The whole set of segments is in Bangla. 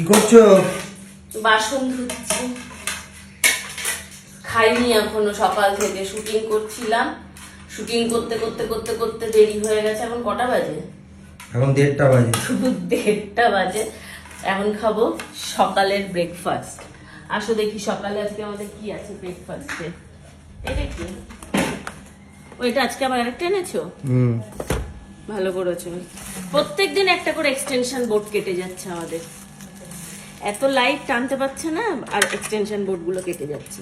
কি করছো? বাসন ধুচ্ছি। খাইনি এখনো, সকাল থেকে শুটিং করছিলাম। শুটিং করতে করতে করতে করতে দেরি হয়ে গেছে। এখন কটা বাজে? এখন 1:30 বাজে। 1:30 বাজে। এখন খাবো সকালের ব্রেকফাস্ট। আসো দেখি সকালে আজকে আমাদের কি আছে ব্রেকফাস্টে। এটা কি? ওইটা আজকে আবার আরেকটা এনেছো? ভালো করেছো। প্রত্যেকদিন একটা করে এক্সটেনশন বোর্ড কেটে যাচ্ছে আমাদের। এত লাইট টানতে পারছে না, আর এক্সটেনশন বোর্ড গুলো কেটে যাচ্ছে।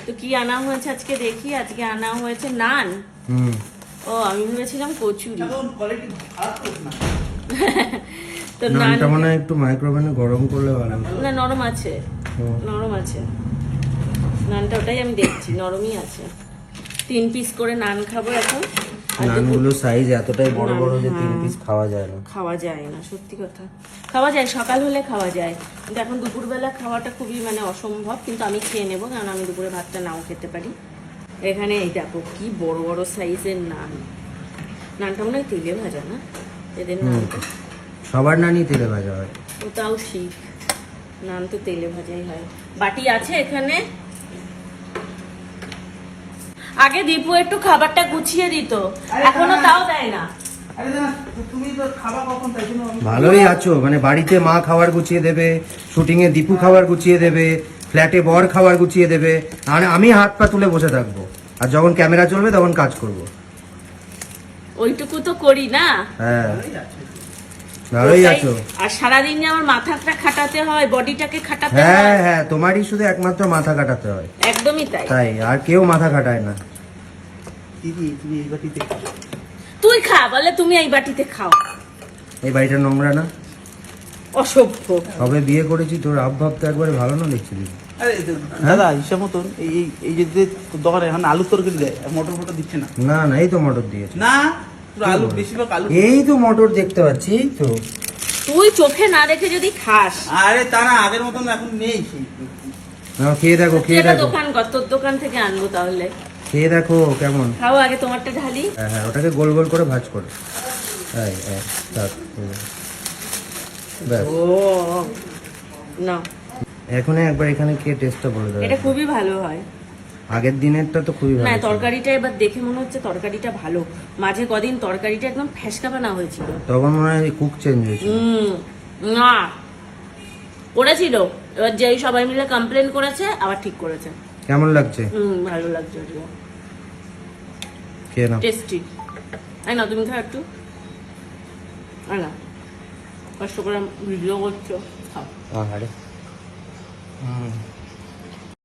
তো কি আনা হয়েছে আজকে দেখি। আজকে আনা হয়েছে নান। ও আমি ভেবেছিলাম কচুরি। তো নানটা মনে হয় একটু মাইক্রোওভেনে গরম করলে ভালো। না, নরম আছে, নরম আছে নানটা। ওটাই আমি দেখছি, নরমই আছে। 3 পিস করে নান খাবো এখন। নানগুলো সাইজ এতটাই বড় বড় যে 3 পিস খাওয়া যায় না। খাওয়া যায় না, সত্যি কথা। খাওয়া যায়, সকাল হলে খাওয়া যায়, কিন্তু এখন দুপুরবেলা খাওয়াটা খুবই মানে অসম্ভব। কিন্তু আমি খেয়ে নেবো, কারণ আমি দুপুরে ভাতটা নাও খেতে পারি। এখানে এই দেখো কি বড় বড় সাইজের নান। নানটা মনে হয় তেলে ভাজা না এদের নান? সবার নানই তেলে ভাজা হয়। ওটাও শিখ, নান তো তেলে ভাজাই হয়। বাটি আছে এখানে। আগে দীপু একটু খাবারটা গুছিয়ে দিত, এখনো তাও দেয় না। ভালোই আছো, মানে বাড়িতে মা খাবার গুছিয়ে দেবে, শুটিং এ দীপু খাবার গুছিয়ে দেবে, ফ্ল্যাটে বর খাবার গুছিয়ে দেবে, আর আমি হাত পা তুলে বসে থাকবো, আর যখন ক্যামেরা চলবে তখন কাজ করব। ওইটুকু তো করি না? হ্যাঁ, ভালোই আছো। আর সারাদিন যে আমার মাথাটা খাটাতে হয়, বডিটাকে খাটাতে হয়। হ্যাঁ হ্যাঁ, তোমারই শুধু একমাত্র মাথা কাটাতে হয়। একদমই তাই। তাই, আর কেউ মাথা কাটায় না। তুই খা, বলে তুমি এই বাটিতে খাও। এই বাড়িটা নোংরা না? অসভ্য। সবে বিয়ে করেছি, তোর আবভাব তো একবারে ভালো না দেখছি। দাদা হিসাব মতন এই যে দোকানে এখন আলু তরকারি দেয়, মটর ফটর দিচ্ছে না। না না, এই তো মটর দিয়েছে। না, আলু বেশিরভাগ আলু। এই তো মটর দেখতে পাচ্ছি, এই তো। তুই চোখে না দেখে যদি খাস। আরে তা না, আগের মতন এখন নেই। না, খেয়ে দেখো, খেয়ে দেখো। দোকান কর, তোর দোকান থেকে আনবো তাহলে। খেয়ে দেখো কেমন। খাও আগে, তোমারটা ঢালি। হ্যাঁ হ্যাঁ, ওটাকে গোল গোল করে ভাজ করো। ও না, এখন একবার এখানে খেয়ে টেস্টটা বলে দেবে। এটা খুবই ভালো হয়। আগের দিনেরটা তো খুবই ভালো না, ছিল। তরকারিটা এবার দেখে মনে হচ্ছে তরকারিটা ভালো। মাঝে কদিন তরকারিটা একদম ফ্যাসকা বানা হয়েছিল। তখন মনে হয় কুক চেঞ্জ হয়েছিল। না, করেছিল। এবার যেই সবাই মিলে কমপ্লেন করেছে, আবার ঠিক করেছে। কেমন লাগছে? ভালো লাগছে। খেয়ে নাও। টেস্টি। আই না, তুমি খাও একটু। আয় না, কষ্ট করে ভিডিও করছো, খাও। আরে